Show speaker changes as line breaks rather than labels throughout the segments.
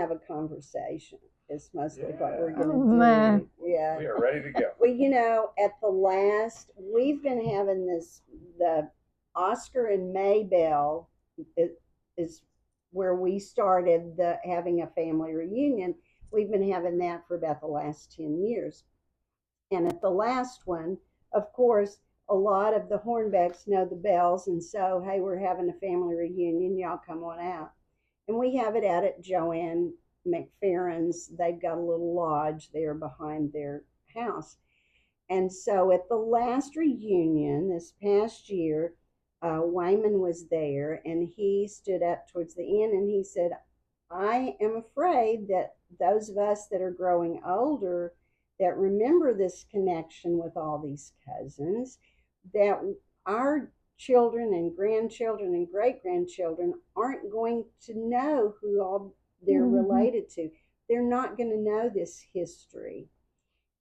have a conversation. Is mostly what we're
Oh
going
my.
to do. Yeah.
We are ready to go.
Well, at the last, we've been having the Oscar and Maybell is where we started having a family reunion. We've been having that for about the last 10 years. And at the last one, of course, a lot of the Hornbecks know the Bells. And so, hey, we're having a family reunion. Y'all come on out. And we have it out at Joanne McFerrin's. They've got a little lodge there behind their house. And so at the last reunion this past year, Wyman was there and he stood up towards the end and he said, I am afraid that those of us that are growing older that remember this connection with all these cousins, that our children and grandchildren and great grandchildren aren't going to know who all they're related to. They're not going to know this history.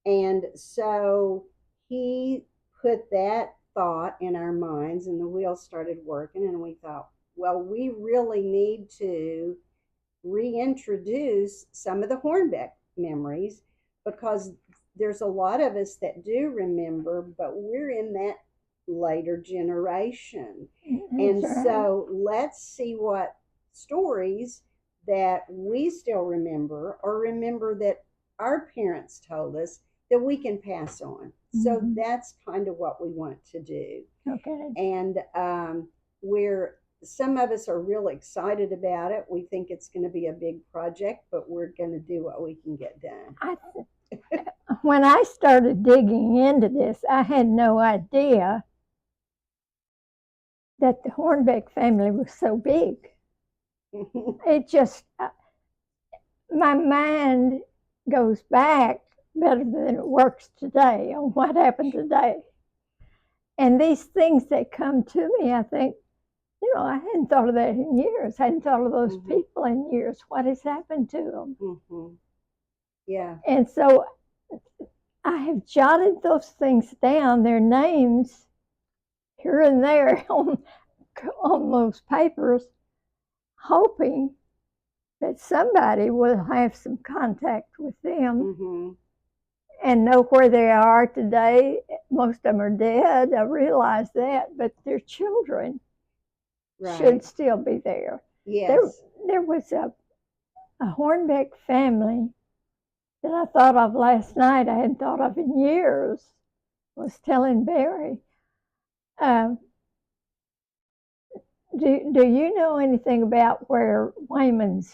And so he put that thought in our minds, and the wheels started working. And we thought, well, we really need to reintroduce some of the Hornbeck memories because there's a lot of us that do remember, but we're in that later generation. And
That's right.
so let's see what stories that we still remember or remember that our parents told us that we can pass on. So that's kind of what we want to do.
Okay.
And some of us are real excited about it. We think it's going to be a big project, but we're going to do what we can get done.
When I started digging into this, I had no idea that the Hornbeck family was so big. It just, my mind goes back better than it works today on what happened today. And these things that come to me, I think, I hadn't thought of that in years. I hadn't thought of those people in years. What has happened to them?
Yeah.
And so I have jotted those things down, their names here and there on those papers, hoping that somebody will have some contact with them and know where they are today. Most of them are dead. I realize that, but their children should still be there.
Yes.
There was a Hornbeck family that I thought of last night. I hadn't thought of in years. I was telling Barry. Do you know anything about where Wayman's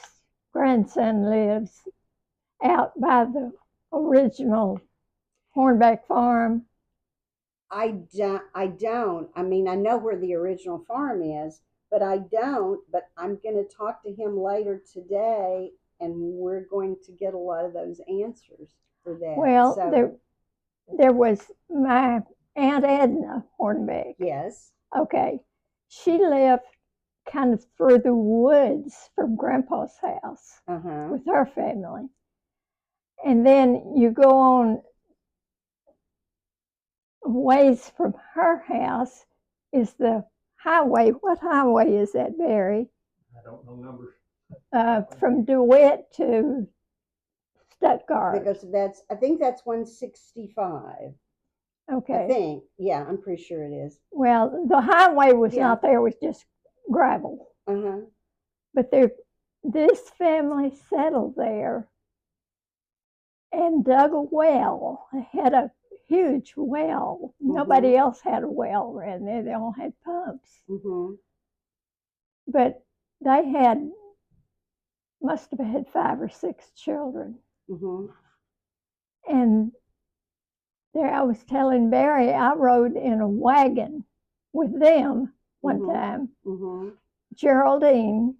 grandson lives out by the original Hornbeck farm?
I don't. I mean, I know where the original farm is, but I don't. But I'm going to talk to him later today, and we're going to get a lot of those answers for that.
Well, so, there was my Aunt Edna Hornbeck.
Yes.
Okay. She lived kind of through the woods from Grandpa's house with her family. And then you go on ways from her house is the highway. What highway is that, Barry?
I don't know numbers.
From DeWitt to Stuttgart.
Because I think that's 165.
Okay.
I think. Yeah, I'm pretty sure it is.
Well, the highway was not there. It was just gravel. But this family settled there and dug a well. They had a huge well. Nobody else had a well around there. They all had pumps. But they must have had 5 or 6 children. And there, I was telling Barry, I rode in a wagon with them one time. Geraldine,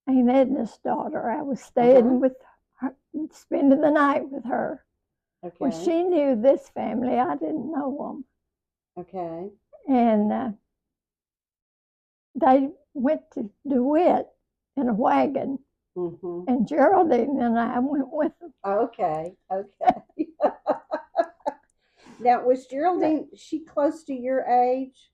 Aunt Edna's daughter, I was staying with her, spending the night with her.
Okay.
Well, she knew this family. I didn't know them.
Okay.
And they went to DeWitt in a wagon. And Geraldine and I went with them.
Okay. Now, was Geraldine, she close to your age?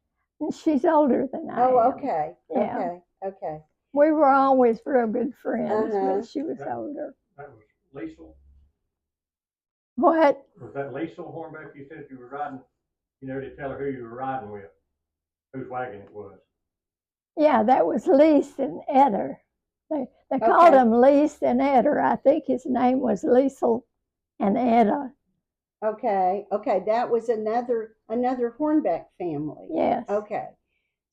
She's older than I am.
Okay.
Yeah.
Okay.
We were always real good friends,
Uh-huh.
but she was older.
That was Liesel.
What?
Was that Liesel Hornbeck you said you were riding? You know, to tell her who you were riding with, whose wagon it was.
Yeah, that was Lise and Eder. They called him Lise and Eder. I think his name was Liesel and Eder.
Okay, that was another Hornbeck family.
Yes.
Okay,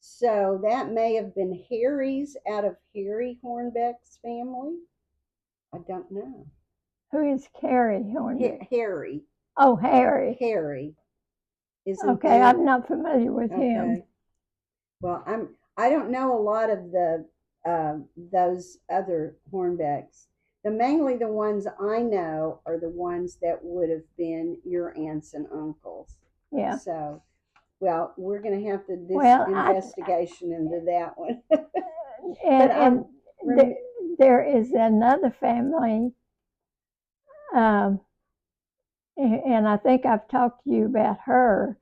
so that may have been Harry's out of Harry Hornbeck's family. I don't know.
Who is Carrie Hornbeck?
Harry.
Oh, Harry.
Harry. Isn't
okay,
that?
I'm not familiar with him.
Well, I don't know a lot of the those other Hornbecks. Mainly the ones I know are the ones that would have been your aunts and uncles.
Yeah.
So, well, we're going to have to do
Well,
some investigation into that one.
and there is another family, and I think I've talked to you about her.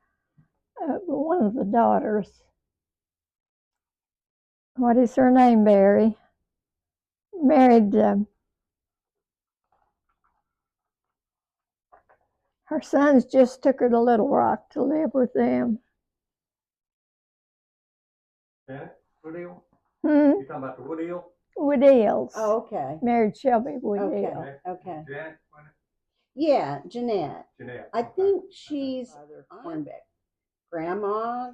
One of the daughters. What is her name, Barry? Married. Her sons just took her to Little Rock to live with them.
Janet Woodhill?
Hmm?
You talking about the Woodhill?
Woodills.
Oh, okay.
Married Shelby Woodill.
Okay.
Janet?
Yeah, Jeanette.
Jeanette.
I think she's Hornbeck. Grandma.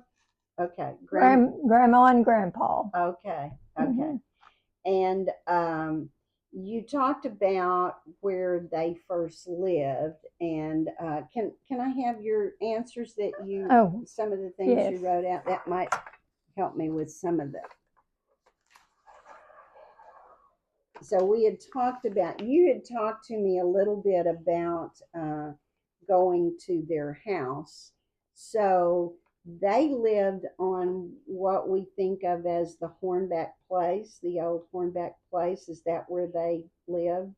Okay.
Grandma and Grandpa.
Okay.
Mm-hmm.
And you talked about where they first lived, and can I have your answers that you?
Oh,
some of the things
yes.
you wrote out that might help me with some of them. So you had talked to me a little bit about going to their house. So they lived on what we think of as the Hornbeck place, the old Hornbeck place. Is that where they lived?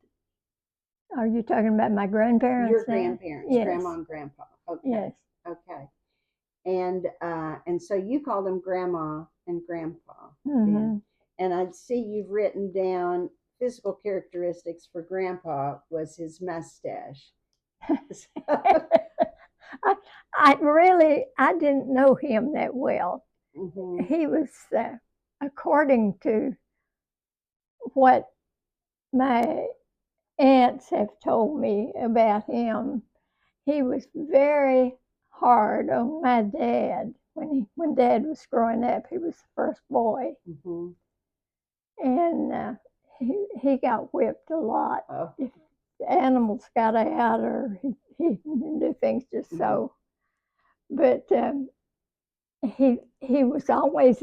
Are you talking about my grandparents?
Your grandparents,
yes.
Grandma and Grandpa. Okay.
Yes.
Okay. And so you called them Grandma and Grandpa.
Mm-hmm.
And I see you've written down physical characteristics for Grandpa was his mustache.
I didn't know him that well.
Mm-hmm.
He was, according to what my aunts have told me about him, he was very hard on my dad. When Dad was growing up, he was the first boy.
Mm-hmm.
And he got whipped a lot.
Oh.
If the animals got out, or he didn't do things just mm-hmm. so. But he was always,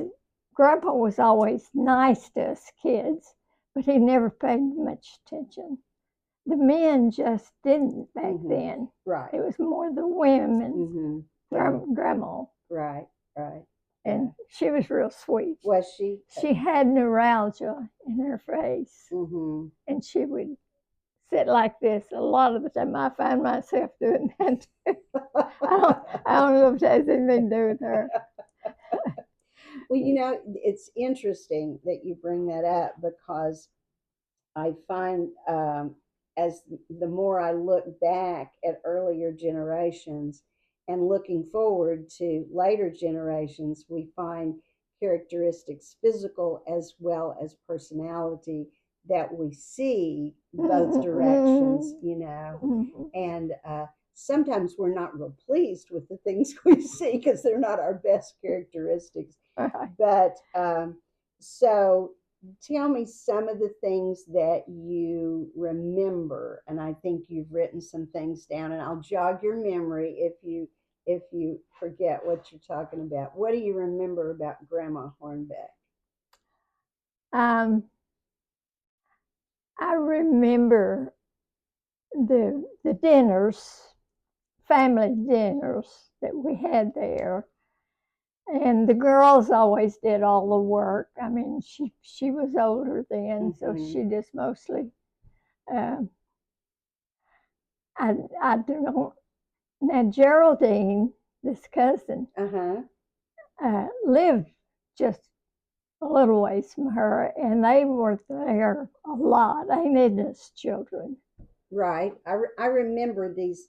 Grandpa was always nice to us kids, but he never paid much attention. The men just didn't back mm-hmm. then.
Right.
It was more the women, mm-hmm. Grandma.
Right.
And she was real sweet.
Was she?
She had neuralgia in her face.
Mm-hmm.
And she would sit like this a lot of the time. I find myself doing that too. I don't know if it has anything to do with her.
Well, it's interesting that you bring that up, because I find as the more I look back at earlier generations and looking forward to later generations, we find characteristics, physical as well as personality, that we see both directions, mm-hmm. And sometimes we're not real pleased with the things we see because they're not our best characteristics. But so tell me some of the things that you remember, and I think you've written some things down, and I'll jog your memory if you forget what you're talking about. What do you remember about Grandma Hornbeck?
I remember the dinners, family dinners that we had there. And the girls always did all the work. I mean, she was older then, mm-hmm. so she just mostly. I don't. Now Geraldine, this cousin,
uh-huh.
Lived just a little ways from her, and they were there a lot. Aunt Edna's children.
Right. I remember these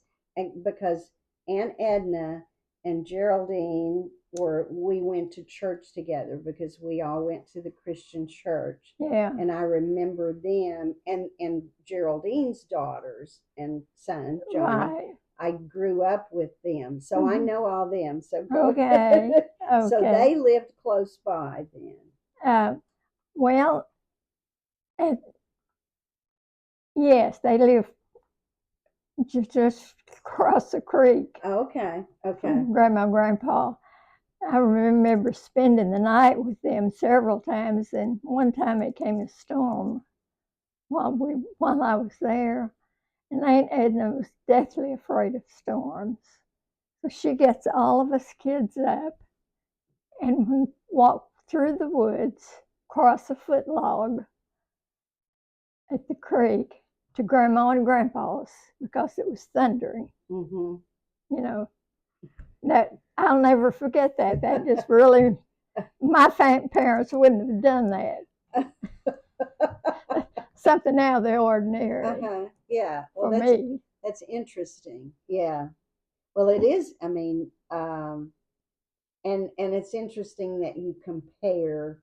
because Aunt Edna and Geraldine we went to church together because we all went to the Christian church.
Yeah.
And I remember them and Geraldine's daughters and son, Johnny.
Right.
I grew up with them. So I know all them. So go
Okay. Okay.
So they lived close by then.
Well, yes, they live just across the creek
Okay. Okay.
from Grandma and Grandpa. I remember spending the night with them several times, and one time it came a storm while I was there, and Aunt Edna was deathly afraid of storms. So she gets all of us kids up, and we walk through the woods, across a foot log at the creek to Grandma and Grandpa's because it was thundering.
Mm-hmm.
You know, that I'll never forget that. That just really, my parents wouldn't have done that. Something out of the ordinary
Yeah. Well,
for me.
That's interesting. Yeah. Well, it is. I mean, and it's interesting that you compare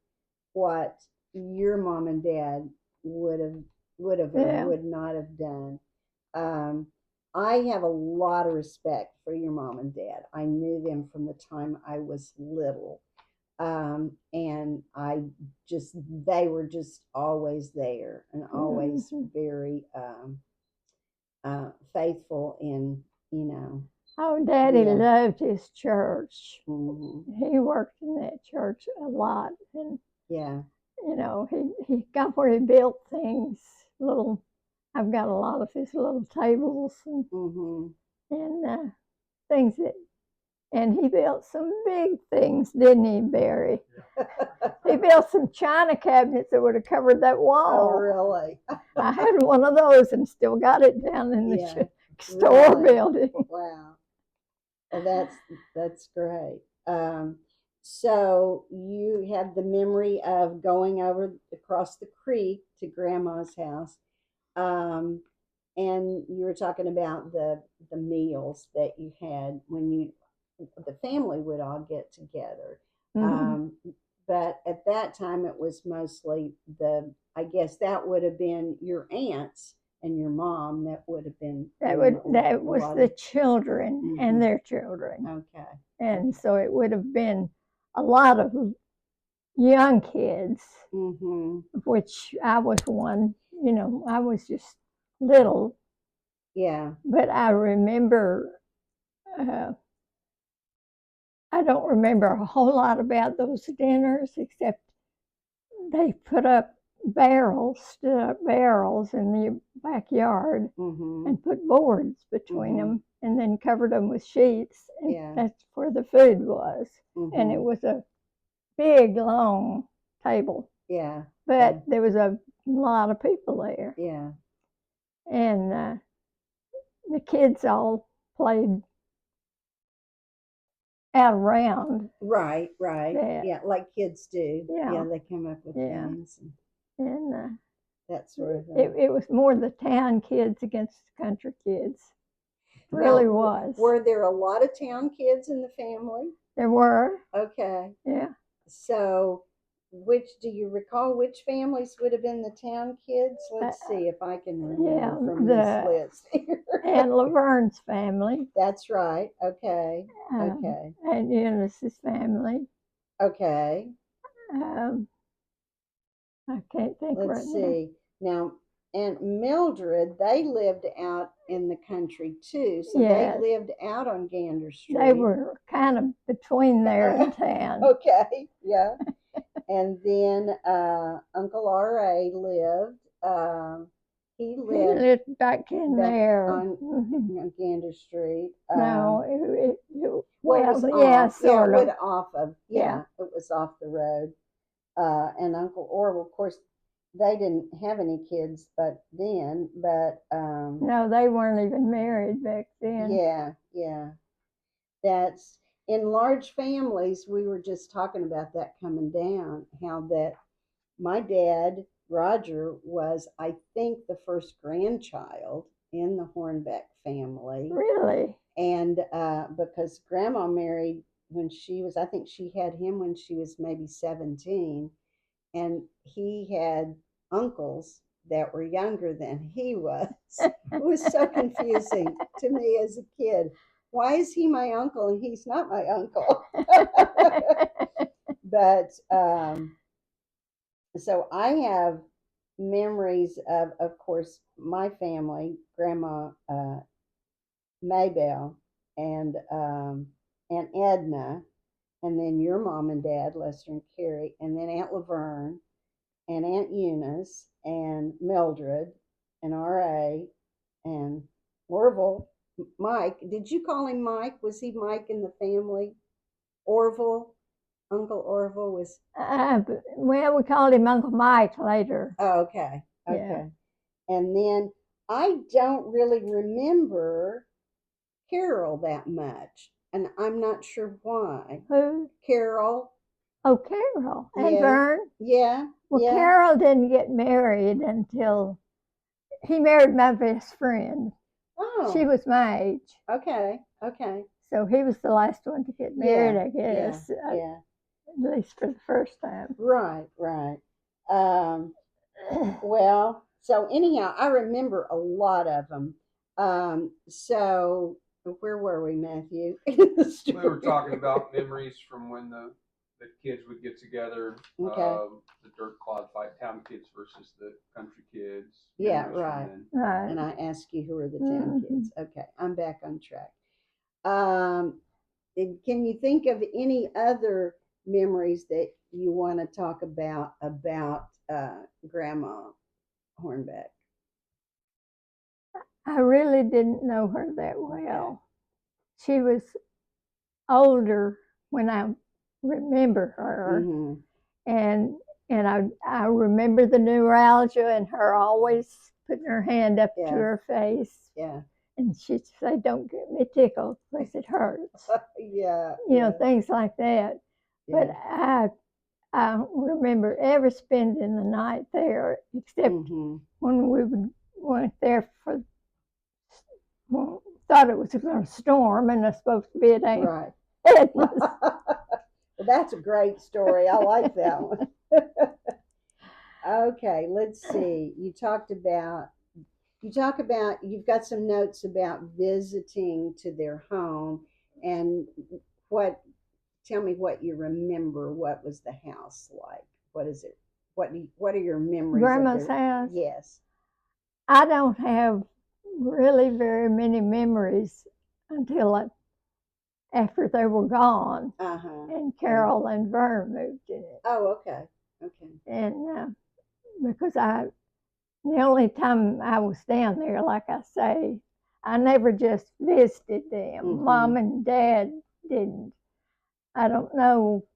what your mom and dad would have
Yeah.
or would not have done. I have a lot of respect for your mom and dad. I knew them from the time I was little. And they were just always there and always very faithful in,
Oh, Daddy
Yeah.
loved his church.
Mhm.
He worked in that church a lot, and
Yeah.
you know, he got where he built things. I've got a lot of his little tables
Mhm.
and things and he built some big things, didn't he, Barry? He built some china cabinets that would have covered that
Oh,
wall.
really?
I had one of those and still got it down in the
Yeah.
store
Really?
building.
Wow. Well, that's great. So you have the memory of going over across the creek to Grandma's house, and you were talking about the meals that you had when the family would all get together. But at that time, it was mostly I guess that would have been your aunts and your mom that would have been
That was the children and their children.
Okay.
And so it would have been a lot of young kids, which I was one. You know, I was just little.
Yeah.
But I remember, I don't remember a whole lot about those dinners except they stood up barrels in the backyard and put boards between them and then covered them with sheets. And that's where the food was. And it was a big, long table.
Yeah.
But there was a lot of people there.
Yeah.
And the kids all played out around.
Right.
That.
Yeah, like kids do.
Yeah.
They come up with games
and
that sort of thing.
It was more the town kids against the country kids. It really was.
Were there a lot of town kids in the family?
There were.
Okay.
Yeah.
So, do you recall which families would have been the town kids? Let's see if I can remember from this list here.
And Laverne's family.
That's right. Okay. Okay.
And Eunice's family.
Okay.
I can't think right now.
Let's see. Now, Aunt Mildred, they lived out in the country too. So they lived out on Gander Street.
They were kind of between there and town.
Okay, yeah. And then Uncle R.A. lived. He lived
back in there
on Gander Street.
No, it
was
sort of.
Off of it was off the road. And Uncle Orville, of course, they didn't have any kids, but
no, they weren't even married back then.
Yeah. in large families, we were just talking about that coming down, how that my dad, Roger, was, I think, the first grandchild in the Hornbeck family.
Really?
And because grandma married when she was, I think she had him when she was maybe 17, and he had uncles that were younger than he was. It was so confusing to me as a kid. Why is he my uncle and he's not my uncle? But so I have memories of course, my family, Grandma Maybelle and Aunt Edna, and then your mom and dad, Lester and Carrie, and then Aunt Laverne and Aunt Eunice and Mildred and R.A. and Orville. Mike, did you call him Mike? Was he Mike in the family? Orville, Uncle Orville was.
Well, we called him Uncle Mike later.
Oh, okay, okay. Yeah. And then I don't really remember Carol that much, and I'm not sure why.
Who?
Carol.
Oh, Carol and
Yeah.
Vern.
Yeah.
Well,
yeah.
Carol didn't get married until he married my best friend.
Oh.
She was my age.
Okay. Okay.
So he was the last one to get married,
Yeah,
I guess.
Yeah.
At least for the first time.
Right. Right. Well, so anyhow, I remember a lot of them. So where were we, Matthew?
We were talking about memories from when the kids would get together.
Okay.
The dirt clod fight, town kids versus the country kids.
Yeah,
memories from
right.
then.
Right.
And I asked you who are the town kids. Okay, I'm back on track. Can you think of any other memories that you want to talk about Grandma Hornbeck?
I really didn't know her that well. She was older when I remember her, and I remember the neuralgia and her always putting her hand up to her face.
Yeah.
And she'd say, "Don't get me tickled because it hurts."
Yeah.
You know, things like that.
Yeah.
But I remember ever spending the night there, except when we went there for, well, thought it was going to storm and it's supposed to be at Aunt
Right.
Edna's.
Well, that's a great story. I like that one. Okay, let's see. You talk about, you've got some notes about visiting to their home, and tell me what you remember. What was the house like? What is it? What are your memories?
Grandma's house?
Yes.
I don't have really very many memories until after they were gone. And Carol and Vern moved in it.
Oh, okay. Okay.
And because the only time I was down there, like I say, I never just visited them. Mom and Dad didn't. I don't know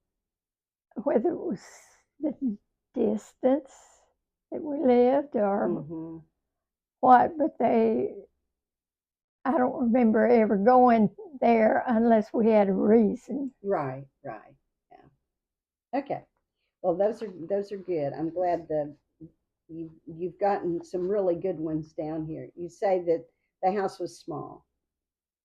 whether it was the distance that we lived or what, but I don't remember ever going there unless we had a reason.
Right, right. Yeah. Okay. Well, those are good. I'm glad that you've gotten some really good ones down here. You say that the house was small,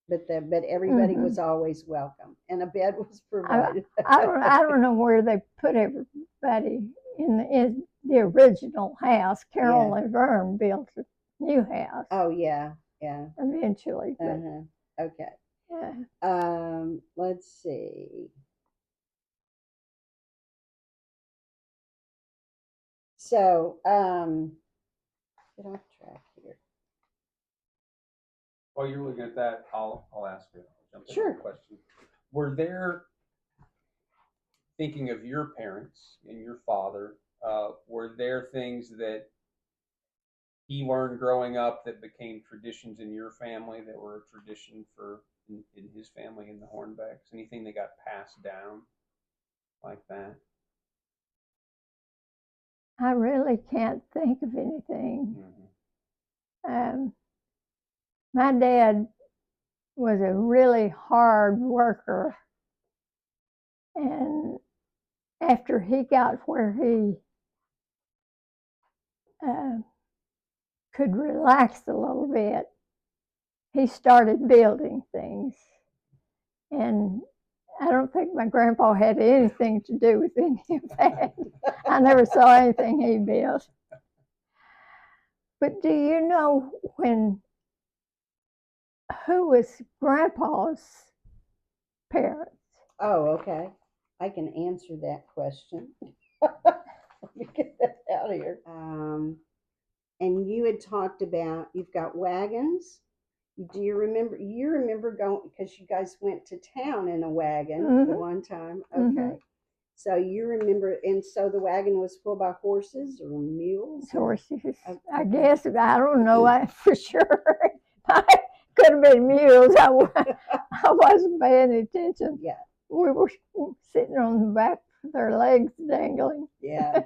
but everybody was always welcome, and a bed was provided.
I don't know where they put everybody in the original house. Carol and Vern built a new house.
Oh yeah, yeah.
Eventually.
Okay.
Yeah.
Let's see. So, get off track here.
While you're looking at that, I'll ask you.
Sure.
A question. Were there, thinking of your parents and your father, were there things that he learned growing up that became traditions in your family that were a tradition in his family in the Hornbecks? Anything that got passed down like that?
I really can't think of anything. My dad was a really hard worker, And after he got where he could relax a little bit, he started building things. And I don't think my grandpa had anything to do with any of that. I never saw anything he built. But do you know who was Grandpa's parents?
Oh, okay. I can answer that question. Let me get that out of here. And you had talked about you've got wagons. Do you remember? You remember going because you guys went to town in a wagon the one time. Okay. So you remember, and so the wagon was pulled by horses or mules?
Horses,
Okay.
I guess. I don't know for sure. Could have been mules. I wasn't paying attention.
Yeah.
We were sitting on the back with our legs dangling.
Yeah.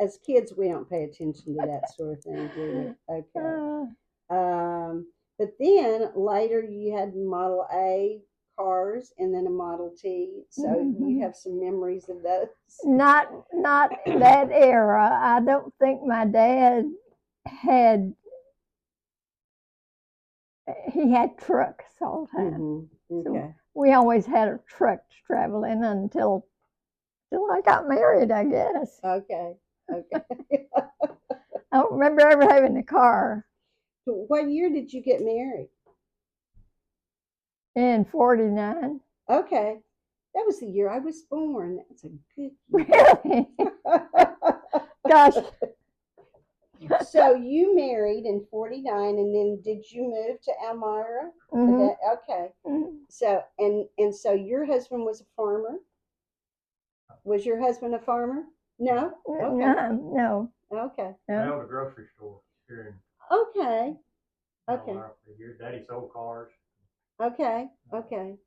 As kids, we don't pay attention to that sort of thing, do we? Okay. But then later you had Model A cars and then a Model T. So you have some memories of those.
Not that era. I don't think my dad had. He had trucks all the time.
Okay.
So we always had a truck to travel in until I got married, I guess.
Okay. Okay.
I don't remember ever having a car.
What year did you get married?
In 49.
Okay. That was the year I was born. That's a good year.
Really? Gosh.
So you married in 49, and then did you move to Elmira? Okay. So and so your husband was a farmer? Was your husband a farmer? No? Okay.
No.
Okay.
I owned a grocery store here in
Okay. Okay.
Elmira for a year. Daddy sold cars.
Okay. Okay.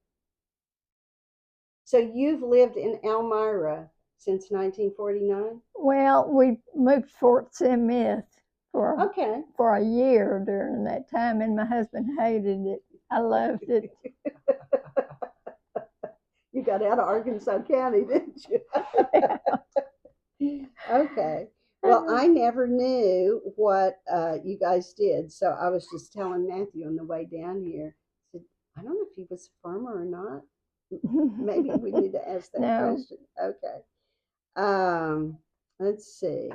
So you've lived in Elmira since 1949?
Well, we moved to Fort Smith
Okay.
for a year during that time, and my husband hated it. I loved it.
You got out of Arkansas County, didn't you? Okay. Well, I never knew what you guys did, so I was just telling Matthew on the way down here. I said, I don't know if he was a farmer or not. Maybe we need to ask that question. Okay. Let's see.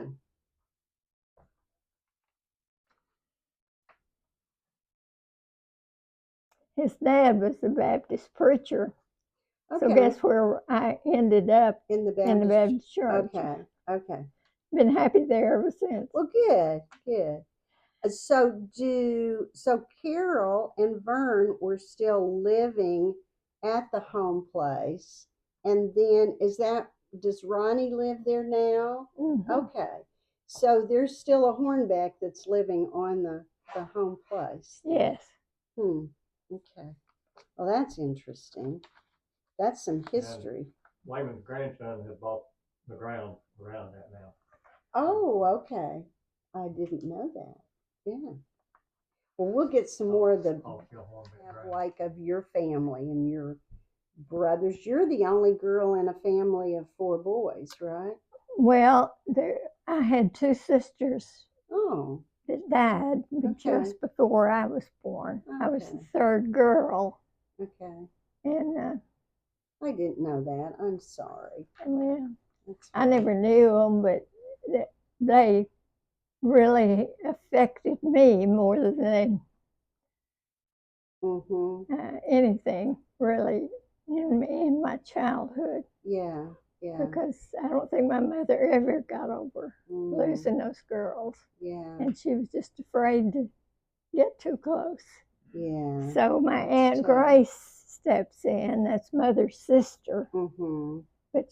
His dad was a Baptist preacher.
Okay.
So guess where I ended up?
In the
Baptist church.
Okay. Okay.
Been happy there ever since.
Well, good, good. So Carol and Vern were still living at the home place, and then does Ronnie live there now? Okay. So there's still a Hornbeck that's living on the home place.
Yes.
Okay. Well, that's interesting. That's some history.
Wayman's grandson has bought the ground around that now.
Oh, okay. I didn't know that. Yeah. Well, we'll get some more of the of your family and your brothers. You're the only girl in a family of 4 boys, right?
Well, I had 2 sisters
Oh.
that died just before I was born. Okay. I was the 3rd girl.
Okay.
And
I didn't know that. I'm sorry.
Well, I never knew them, but they really affected me more than anything really in my childhood.
Yeah, yeah.
Because I don't think my mother ever got over losing those girls.
Yeah.
And she was just afraid to get too close.
Yeah.
So my Aunt Grace steps in. That's Mother's sister. But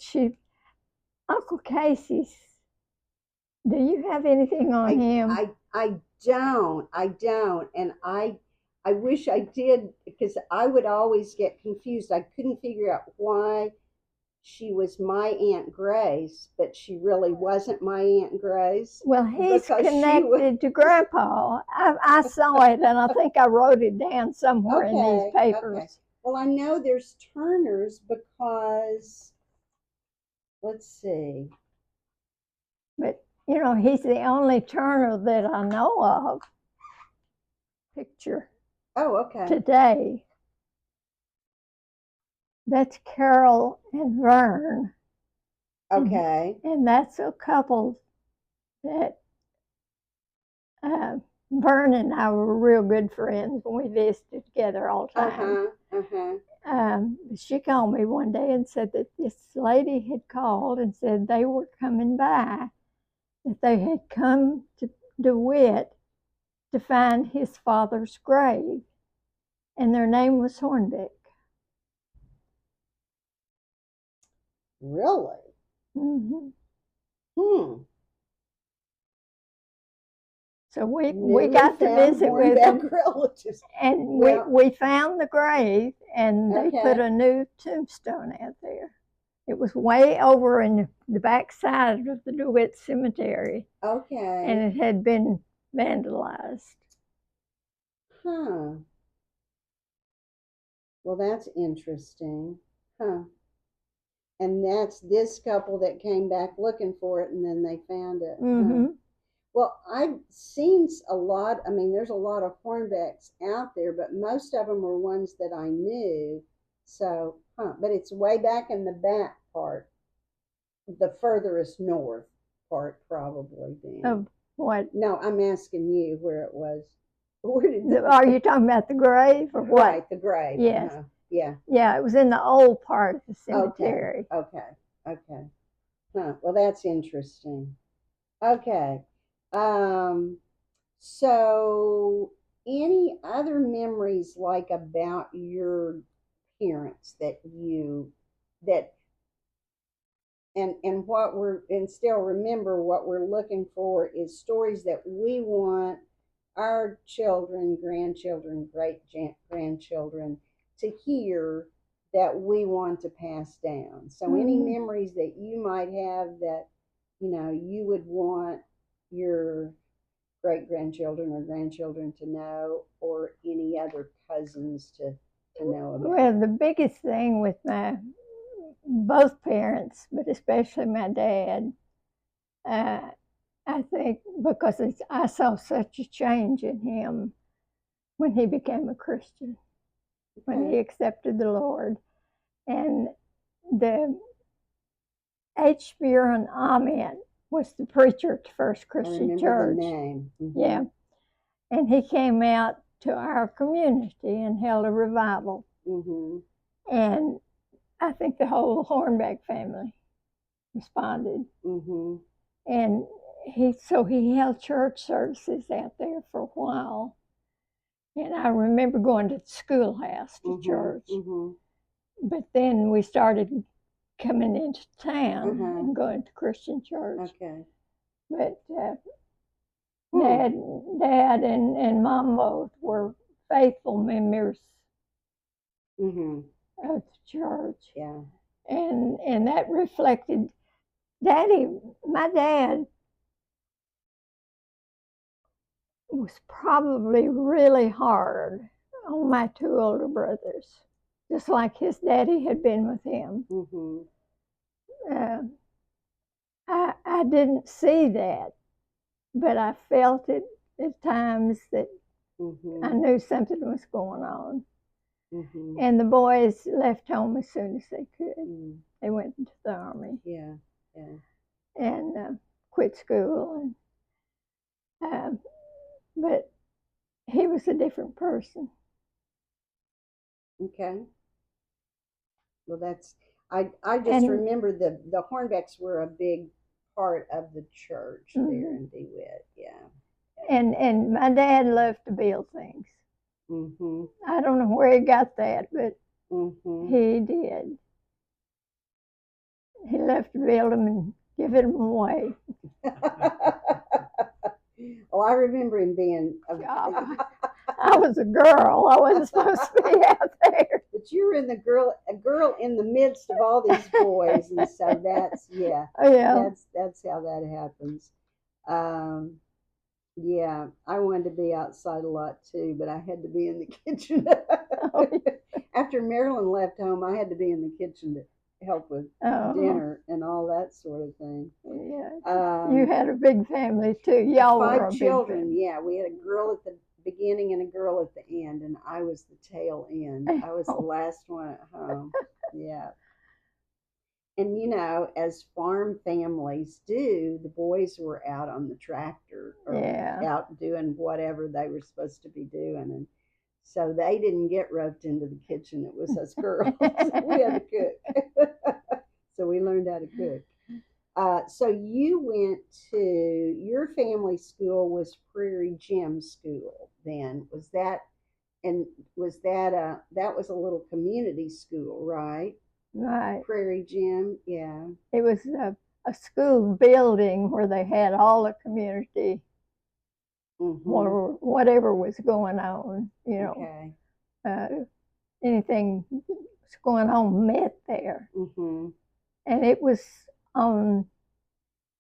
Uncle Casey's. Do you have anything on him?
I don't, and I wish I did, because I would always get confused. I couldn't figure out why she was my Aunt Grace, but she really wasn't my Aunt Grace.
Well, he's connected to Grandpa. I saw it, and I think I wrote it down somewhere in these papers.
Okay. Well, I know there's Turners because let's see.
But, you know, he's the only Turner that I know of, picture,
Oh, okay.
today. That's Carol and Vern.
Okay.
And that's a couple that Vern and I were real good friends when we visited together all the time. She called me one day and said that this lady had called and said they were coming by, that they had come to DeWitt to find his father's grave, and their name was Hornbeck.
Really?
Mm-hmm. So we
Newly
got to
found
visit with them,
Hornbeck relatives.
and
Well-
we found the grave, and they
Okay.
put a new tombstone out there. It was way over in the back side of the DeWitt Cemetery,
Okay.
and it had been vandalized.
Huh. Well, that's interesting. Huh. And that's this couple that came back looking for it, and then they found it.
Mm-hmm.
Huh. Well, I've seen a lot. I mean, there's a lot of Hornbecks out there, but most of them were ones that I knew. So, but it's way back in the back part, the furthest north part, probably. Then.
Of what?
No, I'm asking you where it was. Where did
Are you talking about the grave or what?
Right, the grave.
Yes.
Yeah.
Yeah, it was in the old part of the cemetery.
Okay. Huh. Well, that's interesting. Okay. So any other memories like about your parents that and what we're and still remember what we're looking for is stories that we want our children, grandchildren, great grandchildren to hear that we want to pass down. So any memories that you might have that you would want your great grandchildren or grandchildren to know, or any other cousins to know about.
Well, the biggest thing with my both parents, but especially my dad, I think because I saw such a change in him when he became a Christian, when he accepted the Lord. And the H. Buren Ament was the preacher at the First Christian Church.
The name. Mm-hmm.
Yeah. And he came out to our community and held a revival.
Mm-hmm.
And I think the whole Hornbeck family responded.
Mm-hmm.
And he held church services out there for a while. And I remember going to the schoolhouse to church. Mm-hmm. But then we started coming into town and going to Christian church.
Okay.
But Dad and Mom both were faithful members of the church.
Yeah.
And that reflected my dad was probably really hard on my two older brothers, just like his daddy had been with him.
Mm-hmm.
I didn't see that, but I felt it at times that I knew something was going on. Mm-hmm. And the boys left home as soon as they could. Mm. They went into the Army.
Yeah.
And quit school. But he was a different person.
Okay. Well, I just remember the Hornbecks were a big part of the church there in DeWitt. Yeah.
And my dad loved to build things. Mm-hmm. I don't know where he got that, but he did. He loved to build them and give them away.
Well, I remember him being
I was a girl. I wasn't supposed to be out there.
But you were a girl in the midst of all these boys, and so that's that's how that happens. Yeah, I wanted to be outside a lot too, but I had to be in the kitchen. After Marilyn left home, I had to be in the kitchen help with
Oh,
dinner and all that sort of thing.
yeah. You had a big family too. Y'all were a
Five
big
children.
family.
Yeah, we had a girl at the beginning and a girl at the end, and I was the tail end. I was the last one at home. Yeah. And as farm families do, the boys were out on the tractor or
Yeah.
out doing whatever they were supposed to be doing. And so they didn't get roped into the kitchen. It was us girls. We had to cook. So we learned how to cook. So you went to your family school was Prairie Gym School then. Was that that was a little community school, right?
Right.
Prairie Gym, yeah.
It was a school building where they had all the community, whatever was going on,
Okay.
Anything was going on met there.
Mm-hmm.
And it was on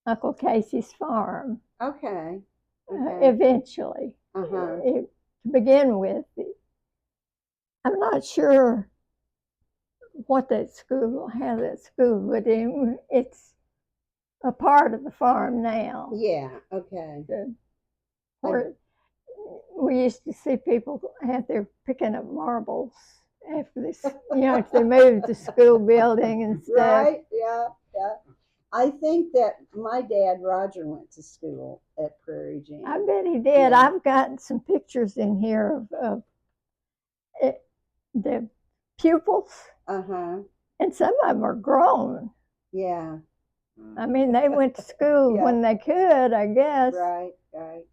Uncle Casey's farm.
Okay.
Eventually.
Uh-huh.
To begin with, I'm not sure how that school, but it's a part of the farm now.
Yeah, okay.
Where we used to see people out there picking up marbles after this, if they moved the school building and stuff.
Right, yeah. I think that my dad, Roger, went to school at Prairie Gym.
I bet he did.
Yeah.
I've gotten some pictures in here of the pupils.
Uh-huh.
And some of them are grown.
Yeah.
I mean, they went to school when they could, I guess.
Right.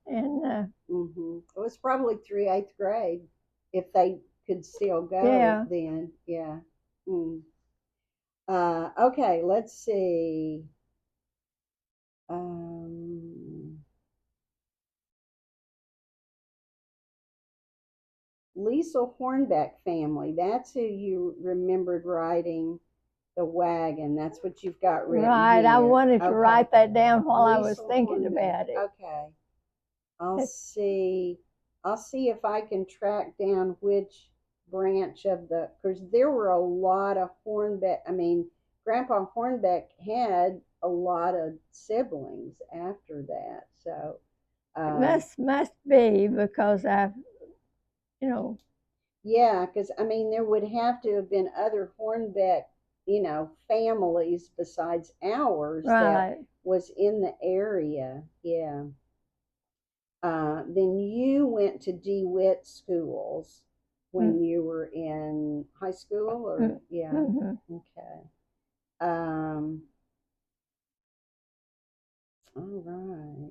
And
it was probably through 8th grade, if they could still go then. Yeah. Okay, let's see. Lisa Hornbeck family. That's who you remembered riding the wagon. That's what you've got written
right.
here.
I wanted to write that down while I was
Lisa
thinking
Hornbeck.
about it.
Okay. I'll see if I can track down which branch of because there were a lot of Hornbeck. I mean, Grandpa Hornbeck had a lot of siblings after that. So
it must be because I've,
yeah, because I mean there would have to have been other Hornbeck, families besides ours that was in the area. Yeah. Then you went to DeWitt schools when you were in high school, or yeah. Okay. All right.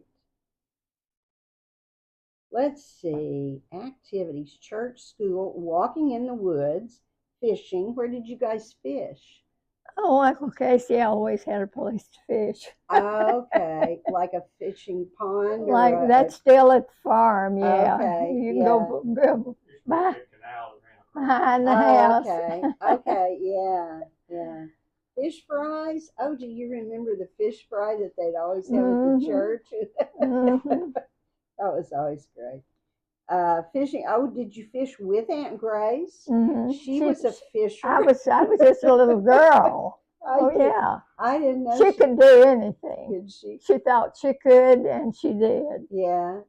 Let's see. Activities: church, school, walking in the woods, fishing. Where did you guys fish?
Oh, Uncle Casey always had a place to fish.
Okay, like a fishing pond?
Like that's still at the farm, yeah.
Okay,
You can go by behind the house.
Okay, yeah. Fish fries? Oh, do you remember the fish fry that they'd always have at the church? That was always great. Fishing. Oh, did you fish with Aunt Grace? She was a fisher.
I was just a little girl. Yeah.
I didn't know
she could do anything.
Did she?
She thought she could, and she did.
Yeah.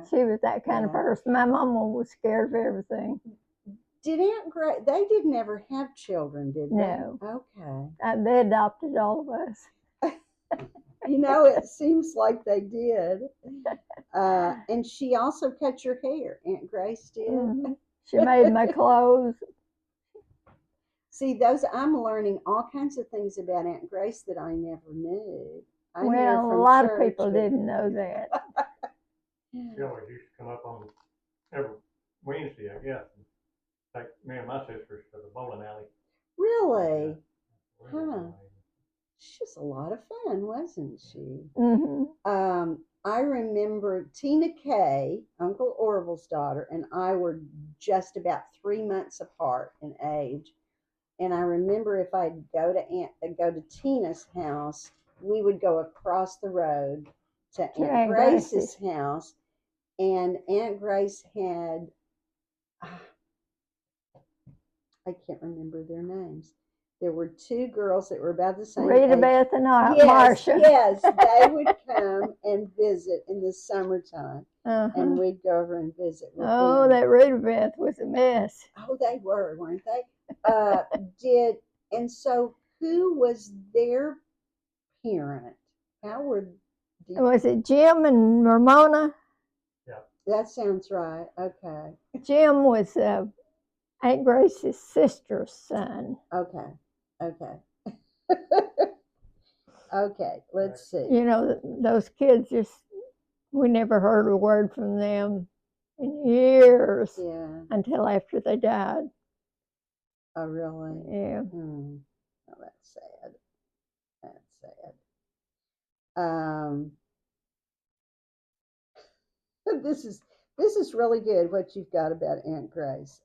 She was that kind of person. My mama was scared of everything.
Did Aunt Grace? They didn't ever have children, did they?
No.
Okay.
They adopted all of us.
It seems like they did. And she also cut your hair. Aunt Grace did.
She made my clothes.
See, I'm learning all kinds of things about Aunt Grace that I never knew.
A lot of people didn't know that.
She always used to come up on every Wednesday, I guess, and take me and my sisters to the bowling alley.
Really? Huh. She was a lot of fun, wasn't she? I remember Tina Kay, Uncle Orville's daughter, and I were just about 3 months apart in age. And I remember if I'd go to Tina's house, we would go across the road to Aunt Grace's house, and Aunt Grace had, I can't remember their names, there were two girls that were about the same
Rita
age.
Beth and
Yes,
Marcia.
yes, they would come and visit in the summertime,
Uh-huh.
and we'd go over and visit with
Oh,
them.
that Rita Beth was a mess.
Oh, they were, weren't they? And so who was their parent? How were?
Was it Jim and Ramona?
That sounds right. Okay.
Jim was Aunt Grace's sister's son.
Okay. Okay. Okay. Let's see.
You know, those kids we never heard a word from them in years.
Yeah.
Until after they died.
Oh, really?
Yeah.
Oh, that's sad. That's sad. This is really good. What you've got about Aunt Grace.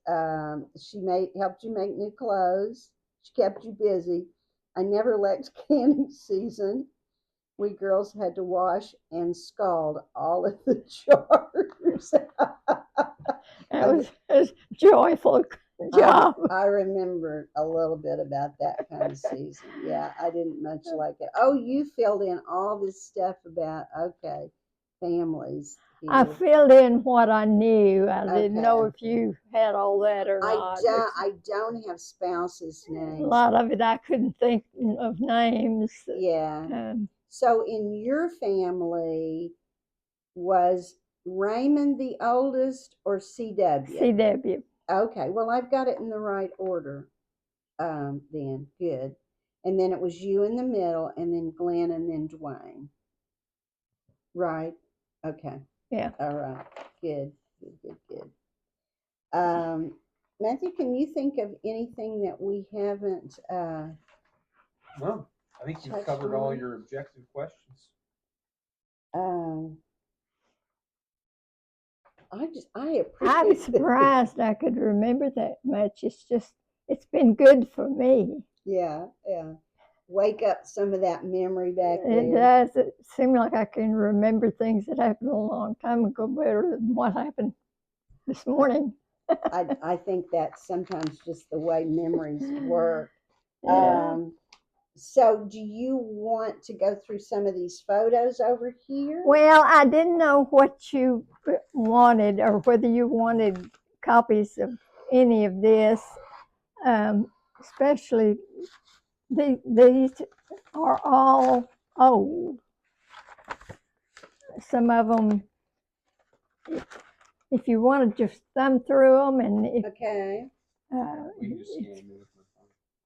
She helped you make new clothes. She kept you busy. I never lacked candy season. We girls had to wash and scald all of the jars.
It was joyful job.
I remember a little bit about that kind of season. Yeah, I didn't much like it. Oh, you filled in all this stuff about, okay, families. Here.
I filled in what I knew. I didn't know
Okay.
if you had all that or not.
I don't have spouses' names.
A lot of it I couldn't think of names.
Yeah. So in your family, was Raymond the oldest or CW?
CW.
Okay, well, I've got it in the right order then. Good. And then it was you in the middle, and then Glenn, and then Dwayne. Right? Okay.
Yeah.
All right. Good. Matthew, can you think of anything that we haven't
No, I think you've
touched
covered all
on?
your objective questions.
I appreciate
I was surprised I could remember that much. It's been good for me.
Yeah. Wake up some of that memory back there.
It does. It seems like I can remember things that happened a long time ago better than what happened this morning.
I think that's sometimes just the way memories work.
Yeah.
So do you want to go through some of these photos over here?
Well, I didn't know what you wanted or whether you wanted copies of any of this, especially these are all old. Some of them, if you want to just thumb through them, and if
Okay.
We can just scan them with my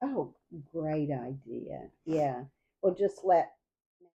phone.
Oh, great idea. Yeah. Well, just let